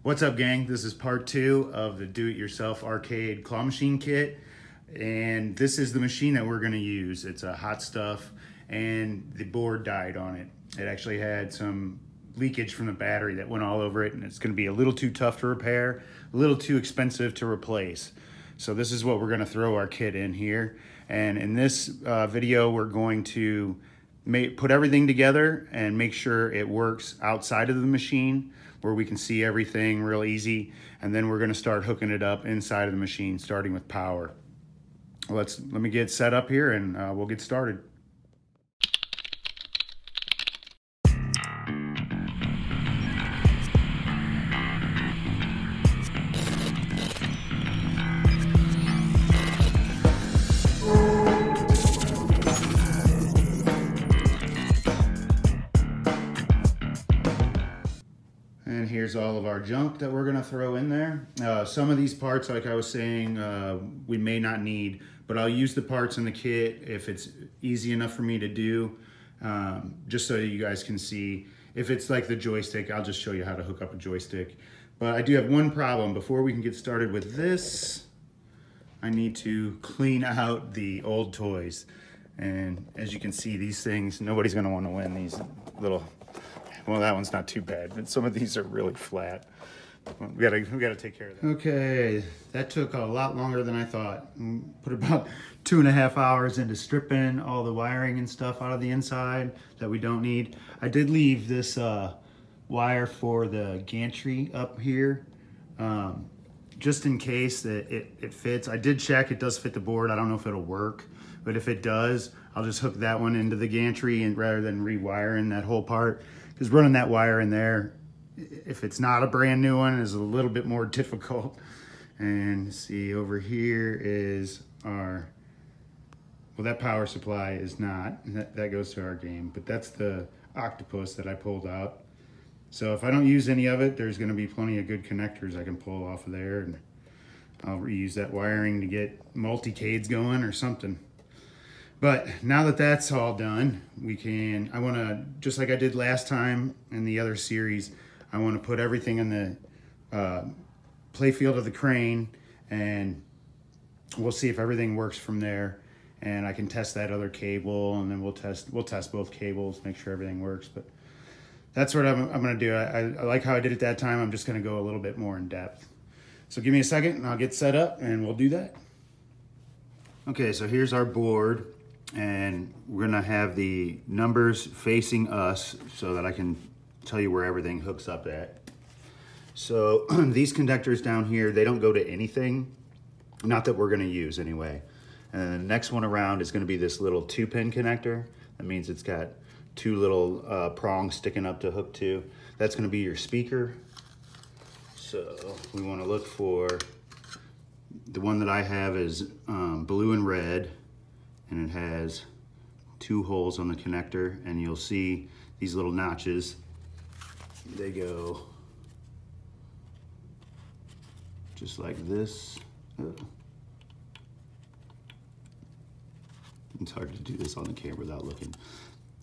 What's up, gang? This is part 2 of the do-it-yourself arcade claw machine kit, and this is the machine that we're going to use. It's a hot stuff, and the board died on it. It actually had some leakage from the battery that went all over it, and it's going to be a little too tough to repair, a little too expensive to replace. So this is what we're going to throw our kit in here, and in this video we're going to put everything together and make sure it works outside of the machine where we can see everything real easy, and then we're going to start hooking it up inside of the machine, starting with power. Let me get set up here and we'll get started. And here's all of our junk that we're gonna throw in there. Some of these parts, like I was saying, we may not need, but I'll use the parts in the kit if it's easy enough for me to do, just so you guys can see. If it's like the joystick, I'll just show you how to hook up a joystick. But I do have one problem. Before we can get started with this, I need to clean out the old toys. And as you can see, these things, nobody's gonna wanna win these little. Well, that one's not too bad, but some of these are really flat. We gotta take care of that. Okay, that took a lot longer than I thought. Put about 2.5 hours into stripping all the wiring and stuff out of the inside that we don't need. I did leave this wire for the gantry up here, just in case that it fits. I did check, it does fit the board. I don't know if it'll work, but if it does, I'll just hook that one into the gantry and rather than rewiring that whole part. Because running that wire in there, if it's not a brand new one, is a little bit more difficult. And see, over here is our, well, that power supply is not, that goes to our game, but that's the octopus that I pulled out. So if I don't use any of it, there's gonna be plenty of good connectors I can pull off of there, and I'll reuse that wiring to get multi-cades going or something. But now that that's all done, I wanna, just like I did last time in the other series, I wanna put everything in the play field of the crane, and we'll see if everything works from there. And I can test that other cable, and then we'll test both cables, make sure everything works. But that's what I'm gonna do. I like how I did it that time. I'm just gonna go a little bit more in depth. So give me a second and I'll get set up and we'll do that. Okay, so here's our board. And we're gonna have the numbers facing us so that I can tell you where everything hooks up at. So these connectors down here, they don't go to anything, not that we're gonna use anyway. And the next one around is gonna be this little 2-pin connector. That means it's got 2 little prongs sticking up to hook to. That's gonna be your speaker. So we wanna look for, the one that I have is blue and red, and it has 2 holes on the connector, and you'll see these little notches. They go just like this. It's hard to do this on the camera without looking.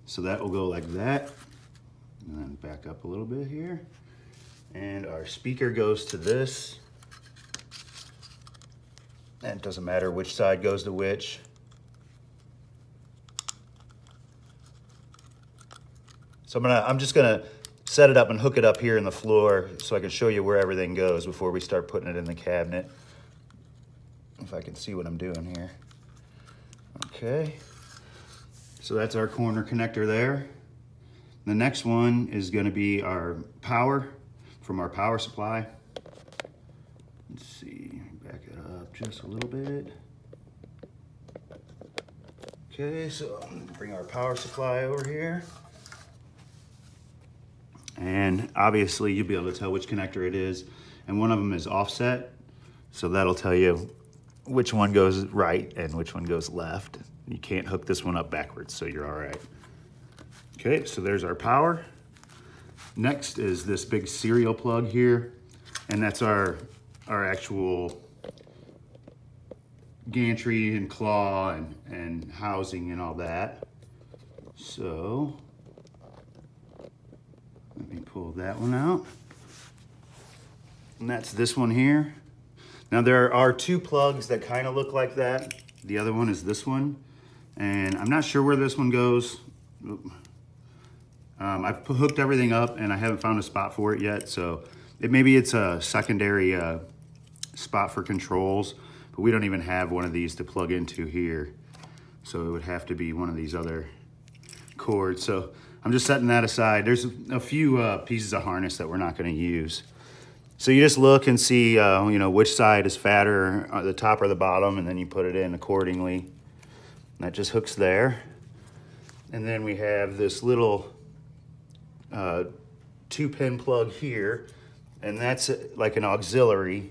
So that will go like that, and then back up a little bit here. And our speaker goes to this. And it doesn't matter which side goes to which. So I'm just gonna set it up and hook it up here in the floor so I can show you where everything goes before we start putting it in the cabinet. If I can see what I'm doing here. Okay, so that's our corner connector there. The next one is gonna be our power from our power supply. Let's see, back it up just a little bit. Okay, so I'm gonna bring our power supply over here. And obviously you'll be able to tell which connector it is. And one of them is offset. So that'll tell you which one goes right and which one goes left. You can't hook this one up backwards, so you're all right. Okay, so there's our power. Next is this big serial plug here. And that's our actual gantry and claw and housing and all that. So let me pull that one out. And that's this one here. Now there are two plugs that kind of look like that. The other one is this one. And I'm not sure where this one goes. I've hooked everything up and I haven't found a spot for it yet. So maybe it's a secondary spot for controls, but we don't even have one of these to plug into here. So it would have to be one of these other cords. So I'm just setting that aside. There's a few pieces of harness that we're not going to use. So you just look and see, you know, which side is fatter, the top or the bottom, and then you put it in accordingly. That just hooks there. And then we have this little 2-pin plug here, and that's like an auxiliary.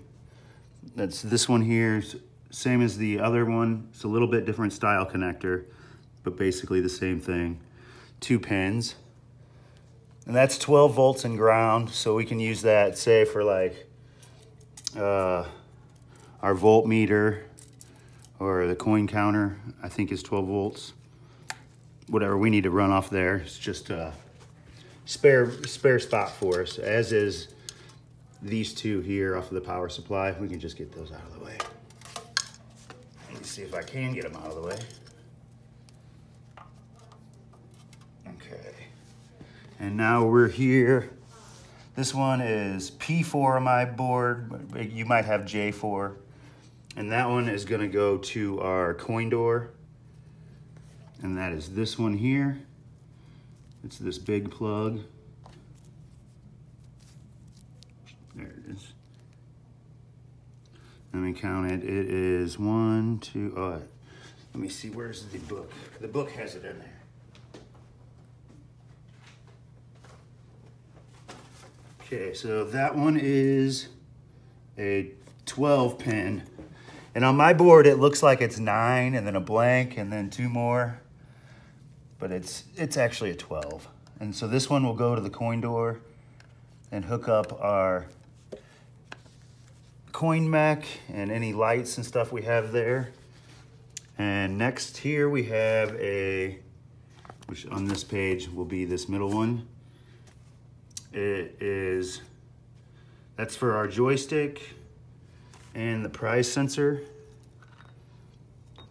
That's this one here, same as the other one. It's a little bit different style connector, but basically the same thing. 2 pins. And that's 12 volts and ground, so we can use that, say, for like our voltmeter or the coin counter, I think is 12 volts. Whatever we need to run off there, it's just a spare spot for us, as is these two here off of the power supply. We can just get those out of the way. Let me see if I can get them out of the way. Okay. And now we're here. This one is P4 on my board. You might have J4. And that one is gonna go to our coin door. And that is this one here. It's this big plug. There it is. Let me count it. It is 1, 2, let me see, where's the book? The book has it in there. Okay, so that one is a 12 pin. And on my board, it looks like it's 9 and then a blank and then 2 more, but it's actually a 12. And so this one will go to the coin door and hook up our coin mech and any lights and stuff we have there. And next here we have which on this page will be this middle one. That's for our joystick and the prize sensor.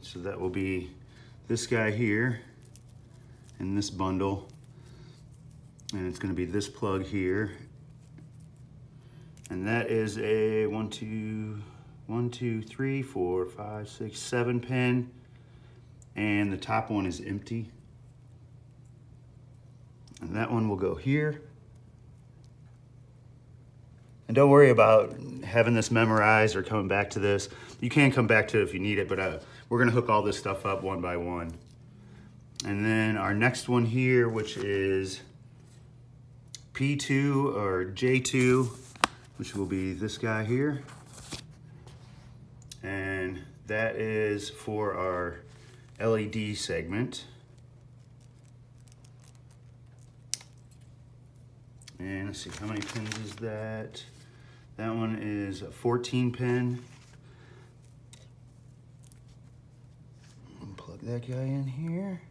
So that will be this guy here in this bundle. And it's gonna be this plug here. And that is a 1, 2, 3, 4, 5, 6, 7 pin. And the top one is empty. And that one will go here. And don't worry about having this memorized or coming back to this. You can come back to it if you need it, but we're gonna hook all this stuff up one by one. And then our next one here, which is P2 or J2, which will be this guy here. And that is for our LED segment. And let's see, how many pins is that? That one is a 14 pin. Plug that guy in here.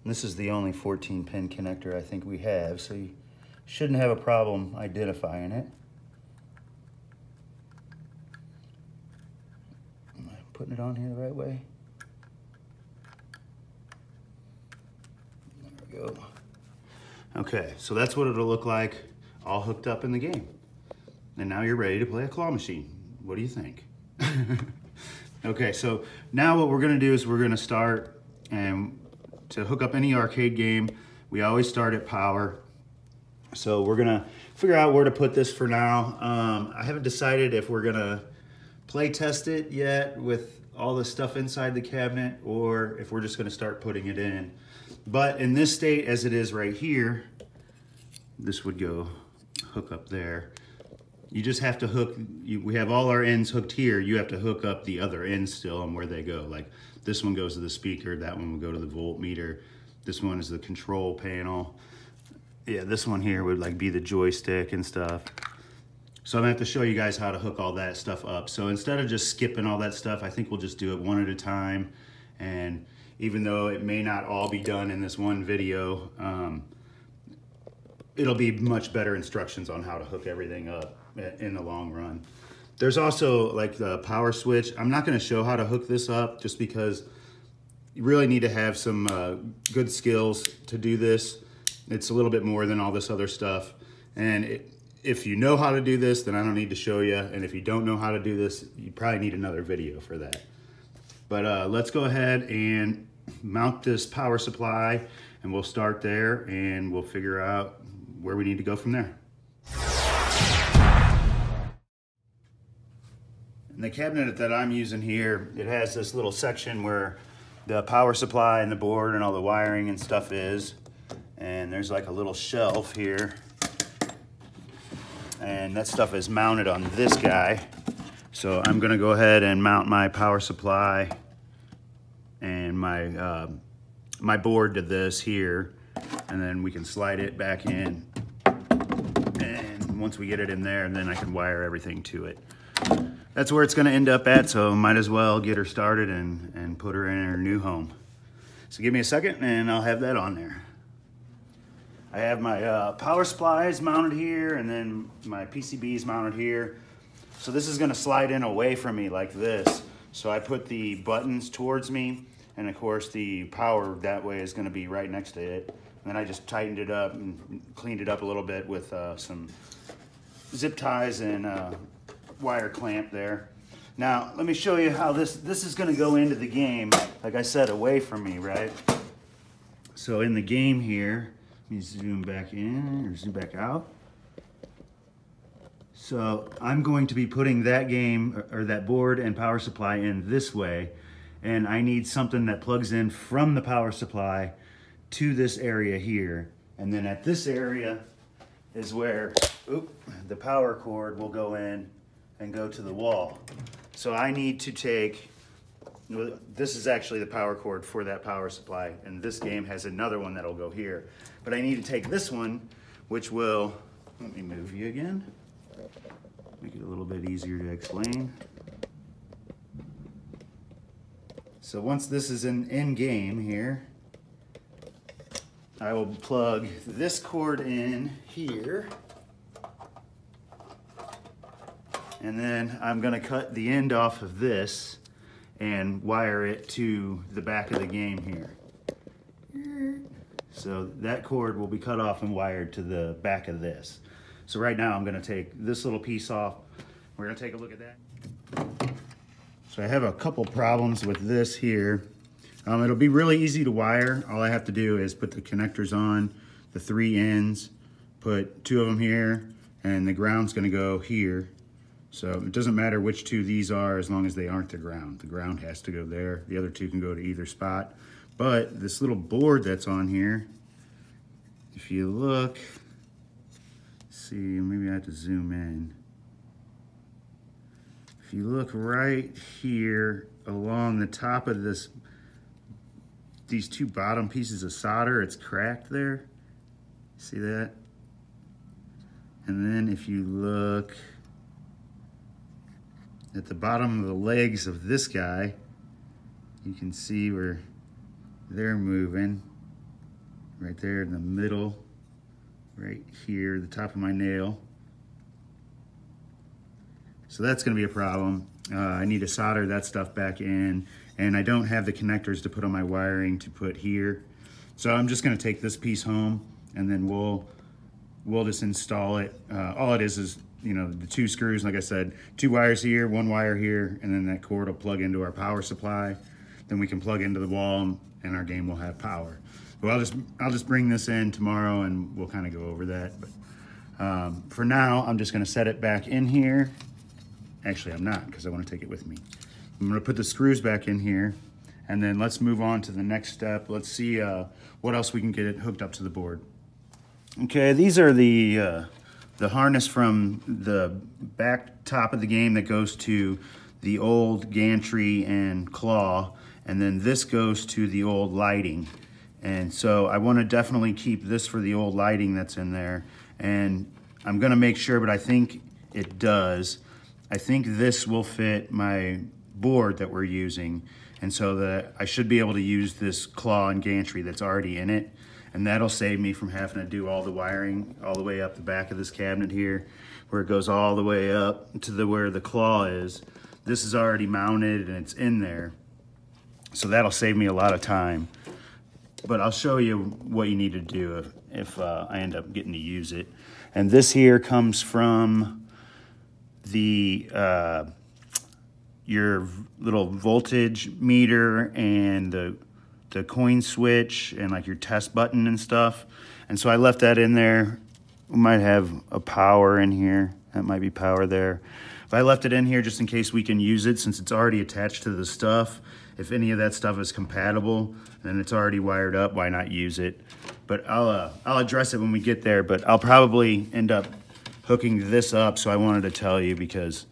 And this is the only 14 pin connector I think we have, so you shouldn't have a problem identifying it. Am I putting it on here the right way? There we go. Okay, so that's what it'll look like all hooked up in the game. And now you're ready to play a claw machine. What do you think? Okay, so now what we're gonna do is we're gonna start, and to hook up any arcade game, we always start at power. So we're gonna figure out where to put this for now. I haven't decided if we're gonna play test it yet with all the stuff inside the cabinet, or if we're just gonna start putting it in. But in this state as it is right here, this would go hook up there. You just have to hook, we have all our ends hooked here, you have to hook up the other ends still and where they go. Like this one goes to the speaker, that one would go to the voltmeter, this one is the control panel. Yeah, this one here would like be the joystick and stuff. So I'm gonna have to show you guys how to hook all that stuff up. So instead of just skipping all that stuff, I think we'll just do it one at a time. And even though it may not all be done in this one video, it'll be much better instructions on how to hook everything up in the long run. There's also like the power switch. I'm not going to show how to hook this up just because you really need to have some good skills to do this. It's a little bit more than all this other stuff. And if you know how to do this, then I don't need to show you. And if you don't know how to do this, you probably need another video for that. But let's go ahead and mount this power supply, and we'll start there and we'll figure out where we need to go from there. And the cabinet that I'm using here, it has this little section where the power supply and the board and all the wiring and stuff is. And there's like a little shelf here. And that stuff is mounted on this guy. So I'm gonna go ahead and mount my power supply and my, my board to this here. And then we can slide it back in. And once we get it in there, then I can wire everything to it. That's where it's gonna end up at, so might as well get her started and put her in her new home. So give me a second and I'll have that on there. I have my power supplies mounted here, and then my PCBs mounted here. So this is gonna slide in away from me like this. So I put the buttons towards me, and of course the power that way is gonna be right next to it. And then I just tightened it up and cleaned it up a little bit with some zip ties and wire clamp there. Now, let me show you how this is gonna go into the game, like I said, away from me, right? So in the game here, let me zoom back in or zoom back out. So I'm going to be putting that game or that board and power supply in this way, and I need something that plugs in from the power supply to this area here. And then at this area is where the power cord will go in and go to the wall. So I need to take, this is actually the power cord for that power supply, and this game has another one that'll go here. But I need to take this one, which will, let me move you again, make it a little bit easier to explain. So once this is in game here, I will plug this cord in here. And then I'm gonna cut the end off of this and wire it to the back of the game here. So that cord will be cut off and wired to the back of this. So right now I'm gonna take this little piece off. We're gonna take a look at that. So I have a couple problems with this here. It'll be really easy to wire. All I have to do is put the connectors on, the 3 ends, put 2 of them here, and the ground's gonna go here. So it doesn't matter which 2 these are as long as they aren't the ground. The ground has to go there. The other 2 can go to either spot. But this little board that's on here, if you look, see, maybe I have to zoom in. If you look right here along the top of this, these 2 bottom pieces of solder, it's cracked there. See that? And then if you look at the bottom of the legs of this guy, you can see where they're moving. Right there in the middle, right here, the top of my nail. So that's gonna be a problem. I need to solder that stuff back in, and I don't have the connectors to put on my wiring to put here. So I'm just gonna take this piece home, and then we'll just install it. All it is, you know, the 2 screws, like I said, 2 wires here, 1 wire here, and then that cord will plug into our power supply. Then we can plug into the wall, and our game will have power. Well, I'll just bring this in tomorrow, and we'll kind of go over that. But for now, I'm just gonna set it back in here. Actually, I'm not, because I want to take it with me. I'm gonna put the screws back in here, and then let's move on to the next step. Let's see what else we can get it hooked up to the board. Okay, these are the harness from the back top of the game that goes to the old gantry and claw, and then this goes to the old lighting. And so I want to definitely keep this for the old lighting that's in there, and I'm gonna make sure, but I think it does. I think this will fit my board that we're using, and so that I should be able to use this claw and gantry that's already in it. and that'll save me from having to do all the wiring all the way up the back of this cabinet here, where it goes all the way up to where the claw is. This is already mounted and it's in there, so that'll save me a lot of time. But I'll show you what you need to do if I end up getting to use it. And this here comes from the your little voltage meter and the coin switch and like your test button and stuff. And so I left that in there. We might have a power in here. That might be power there. But I left it in here just in case we can use it, since it's already attached to the stuff. If any of that stuff is compatible and it's already wired up, why not use it? But I'll address it when we get there, but I'll probably end up hooking this up. So I wanted to tell you, because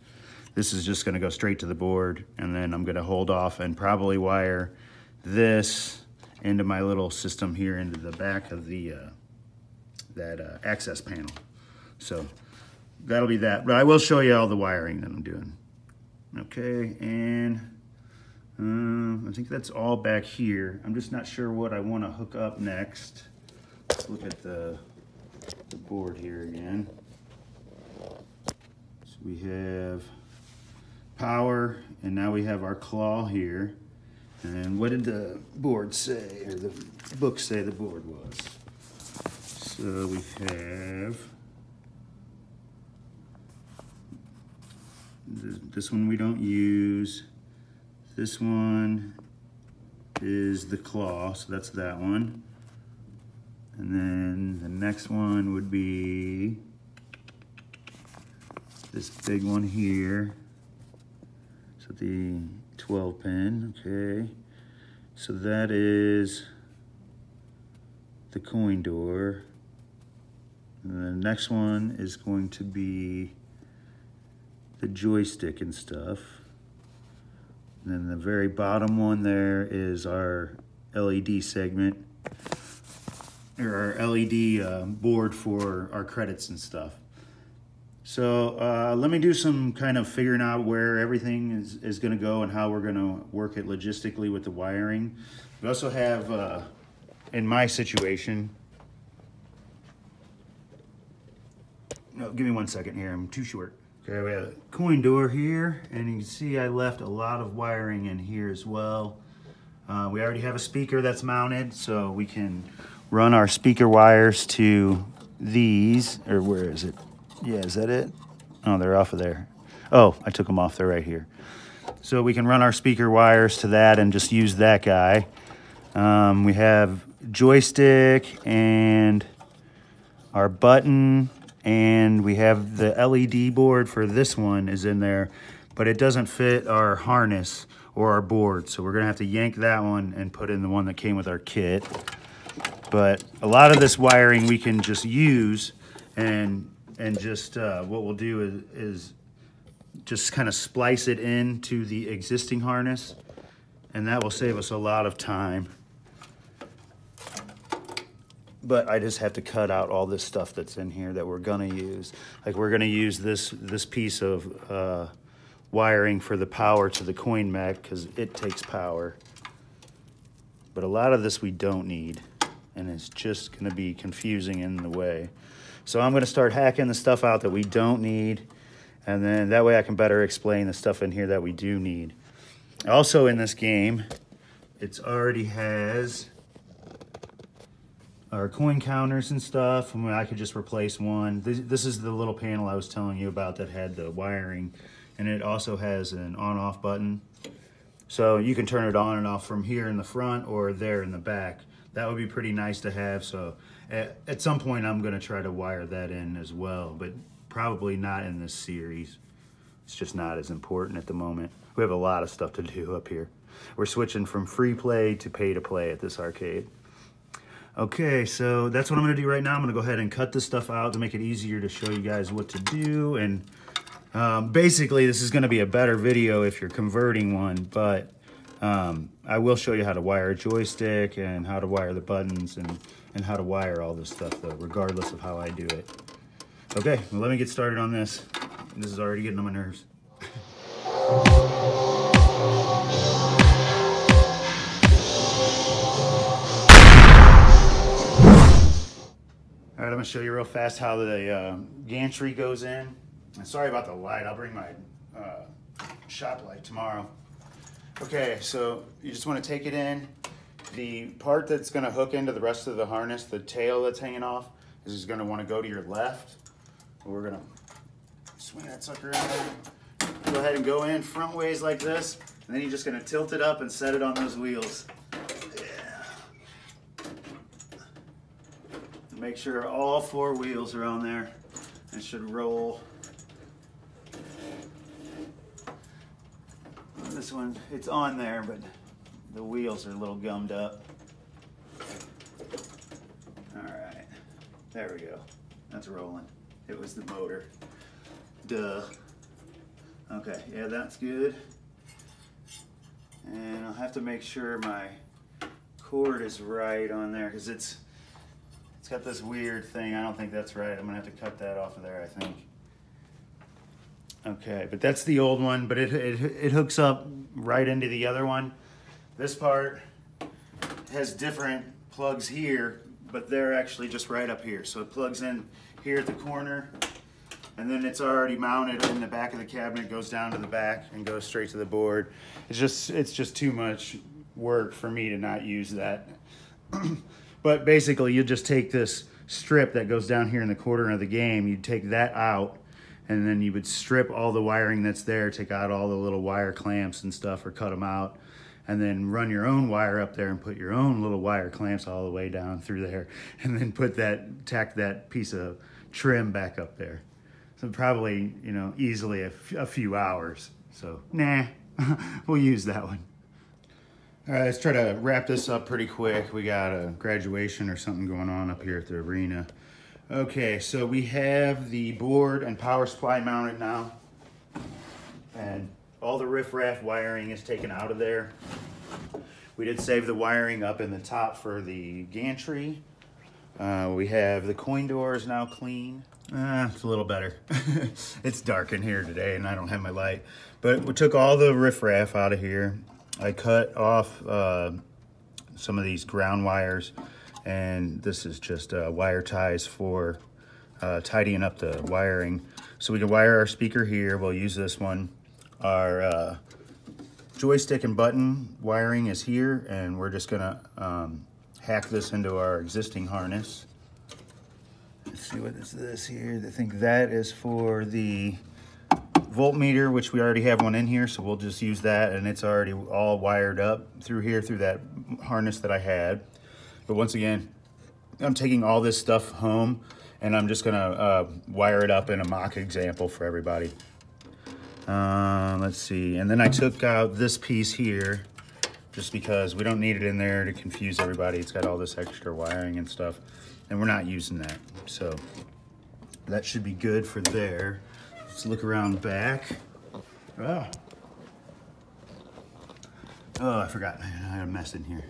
this is just gonna go straight to the board, and then I'm gonna hold off and probably wire this into my little system here into the back of the that access panel. So that'll be that, but I will show you all the wiring that I'm doing. Okay, and I think that's all back here. I'm just not sure what I want to hook up next. Let's look at the board here again. So we have power, and now we have our claw here. And what did the board say, or the book say the board was? So we have this one we don't use. This one is the claw, so that's that one. And then the next one would be this big one here. So the 12 pin, okay. So that is the coin door. And the next one is going to be the joystick and stuff. And then the very bottom one there is our LED segment, or our LED board for our credits and stuff. So let me do some kind of figuring out where everything is going to go and how we're going to work it logistically with the wiring. We also have, in my situation, no, give me 1 second here, I'm too short. Okay, we have a coin door here, and you can see I left a lot of wiring in here as well. We already have a speaker that's mounted, so we can run our speaker wires to these, or where is it? Yeah, is that it? Oh, they're off of there. Oh, I took them off, they're right here. So we can run our speaker wires to that and just use that guy. We have joystick and our button, and we have the LED board for this one is in there, but it doesn't fit our harness or our board. So we're gonna have to yank that one and put in the one that came with our kit. But a lot of this wiring we can just use, and just what we'll do is just kind of splice it into the existing harness, and that will save us a lot of time. But I just have to cut out all this stuff that's in here that we're gonna use. Like we're gonna use this piece of wiring for the power to the coin mech, because it takes power. But a lot of this we don't need, and it's just gonna be confusing in the way. So I'm gonna start hacking the stuff out that we don't need, and then that way I can better explain the stuff in here that we do need. Also in this game, it already has our coin counters and stuff. I mean, I could just replace one. This is the little panel I was telling you about that had the wiring, and it also has an on-off button. So you can turn it on and off from here in the front or there in the back. That would be pretty nice to have. So at some point I'm gonna try to wire that in as well, but probably not in this series. It's just not as important at the moment. We have a lot of stuff to do up here. We're switching from free play to pay to play at this arcade. Okay, so that's what I'm gonna do right now. I'm gonna go ahead and cut this stuff out to make it easier to show you guys what to do. And basically this is gonna be a better video if you're converting one, but I will show you how to wire a joystick and how to wire the buttons and how to wire all this stuff though, regardless of how I do it. Okay, well, let me get started on this. This is already getting on my nerves. gonna show you real fast how the gantry goes in. And sorry about the light, I'll bring my shop light tomorrow. Okay, so you just wanna take it in. The part that's gonna hook into the rest of the harness, the tail that's hanging off, is gonna wanna go to your left. We're gonna swing that sucker in there. Go ahead and go in front ways like this, and then you're just gonna tilt it up and set it on those wheels. Make sure all 4 wheels are on there and should roll. This one, it's on there, but the wheels are a little gummed up. All right, there we go. That's rolling. It was the motor. Duh. Okay, yeah, that's good. And I'll have to make sure my cord is right on there because it's got this weird thing. I don't think that's right. I'm gonna have to cut that off of there, I think. Okay, but that's the old one, but it hooks up right into the other one. This part has different plugs here, but they're actually just right up here. So it plugs in here at the corner, and then it's already mounted in the back of the cabinet, goes down to the back and goes straight to the board. It's just too much work for me to not use that. But basically, you just take this strip that goes down here in the corner of the game, you'd take that out, and then you would strip all the wiring that's there, take out all the little wire clamps and stuff, or cut them out, and then run your own wire up there and put your own little wire clamps all the way down through there, and then tack that piece of trim back up there. So probably, you know, easily a few hours. So, nah, we'll use that one. All right, let's try to wrap this up pretty quick. We got a graduation or something going on up here at the arena. Okay, so we have the board and power supply mounted now. And all the riff-raff wiring is taken out of there. We did save the wiring up in the top for the gantry. We have the coin doors now clean. It's a little better. It's dark in here today and I don't have my light. But we took all the riff-raff out of here. I cut off some of these ground wires, and this is just wire ties for tidying up the wiring. So we can wire our speaker here. We'll use this one. Our joystick and button wiring is here, and we're just gonna hack this into our existing harness. Let's see what is this here. I think that is for the voltmeter, which we already have one in here, so we'll just use that, and it's already all wired up through here through that harness that I had. But once again, I'm taking all this stuff home and I'm just gonna wire it up in a mock example for everybody. Let's see, and then I took out this piece here just because we don't need it in there to confuse everybody. It's got all this extra wiring and stuff, and we're not using that, so that should be good for there. Let's look around back. Oh, I forgot. I had a mess in here.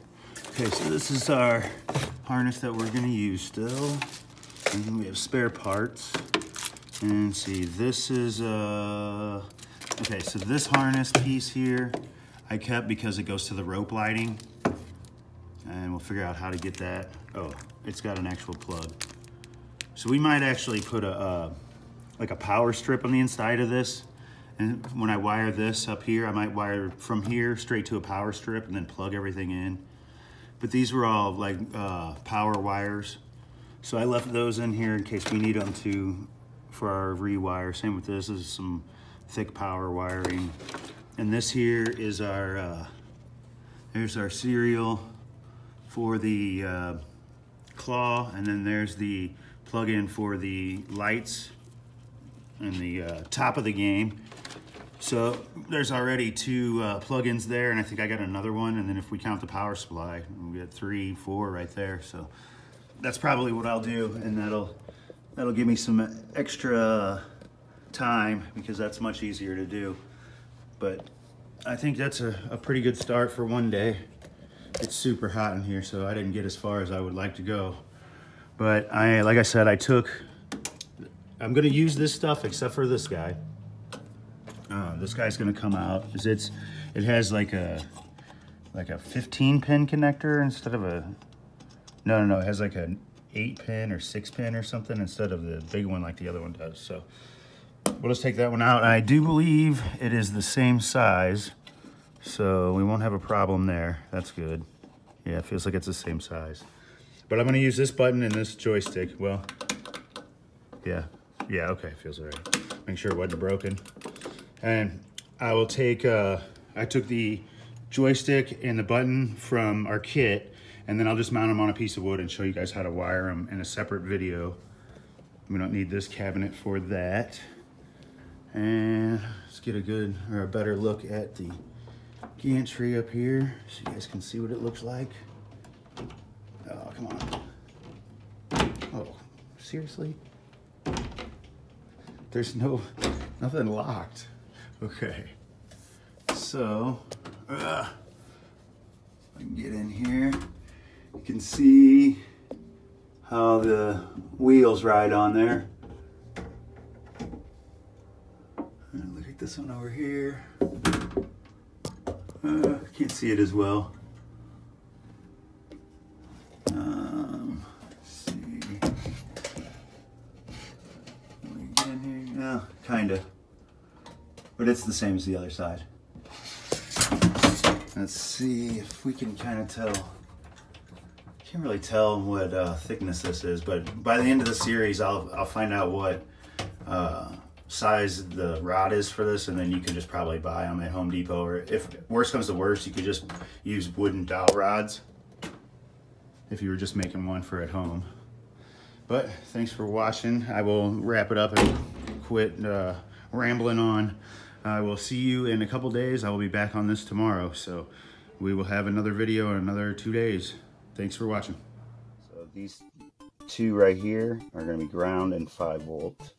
Okay, so this is our harness that we're gonna use still. And then we have spare parts. And see, this is, okay, so this harness piece here, I kept because it goes to the rope lighting. And we'll figure out how to get that. Oh, it's got an actual plug. So we might actually put like a power strip on the inside of this. And when I wire this up here, I might wire from here straight to a power strip and then plug everything in. But these were all like power wires. So I left those in here in case we need them for our rewire. Same with this, is some thick power wiring. And this here is our, there's our serial for the claw, and then there's the plug-in for the lights and the top of the game. So there's already 2 plug-ins there, and I think I got another one, and then if we count the power supply, we got 3, 4 right there. So that's probably what I'll do, and that'll give me some extra time because that's much easier to do. But I think that's a pretty good start for one day. It's super hot in here, so I didn't get as far as I would like to go. But like I said, I'm gonna use this stuff except for this guy. This guy's gonna come out. It has like a 15-pin connector instead of a, no, it has like a 8-pin or 6-pin or something instead of the big one like the other one does. So we'll just take that one out. And I do believe it is the same size, so we won't have a problem there. That's good. Yeah, it feels like it's the same size. But I'm gonna use this button and this joystick. Well, yeah, okay, feels all right. Make sure it wasn't broken. And I will take, I took the joystick and the button from our kit, and then I'll just mount them on a piece of wood and show you guys how to wire them in a separate video. We don't need this cabinet for that. And let's get a good, or a better look at the gantry up here so you guys can see what it looks like. Oh, come on. Oh, seriously? There's nothing locked. Okay. So, I can get in here. You can see how the wheels ride on there. Look at this one over here. Can't see it as well. Let's see. Can we get in here? No, kinda. But it's the same as the other side. Let's see if we can kind of tell. Can't really tell what thickness this is, but by the end of the series, I'll find out what size the rod is for this, and then you can just probably buy them at Home Depot, or if worst comes to worst, you could just use wooden dowel rods if you were just making one for at home. But thanks for watching. I will wrap it up and quit rambling on. I will see you in a couple days. I will be back on this tomorrow, so we will have another video in another 2 days. Thanks for watching. So these two right here are going to be ground and 5 volt.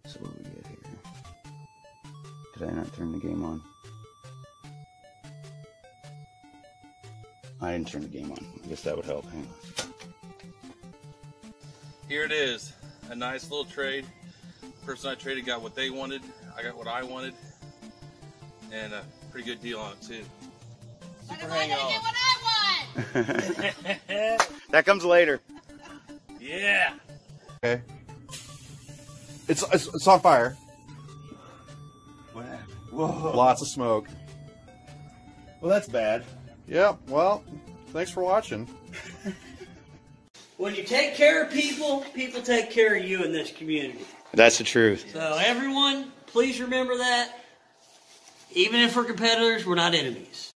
So what do we get here? Did I not turn the game on? I didn't turn the game on. I guess that would help. Hang on. Here it is. A nice little trade. The person I traded got what they wanted. I got what I wanted. And a pretty good deal on it too. Super hang on. Get what I want. That comes later. Yeah. Okay. It's on fire. What happened? Whoa. Lots of smoke. Well, that's bad. Yeah, well, thanks for watching. When you take care of people, people take care of you in this community. That's the truth. So everyone, please remember that. Even if we're competitors, we're not enemies.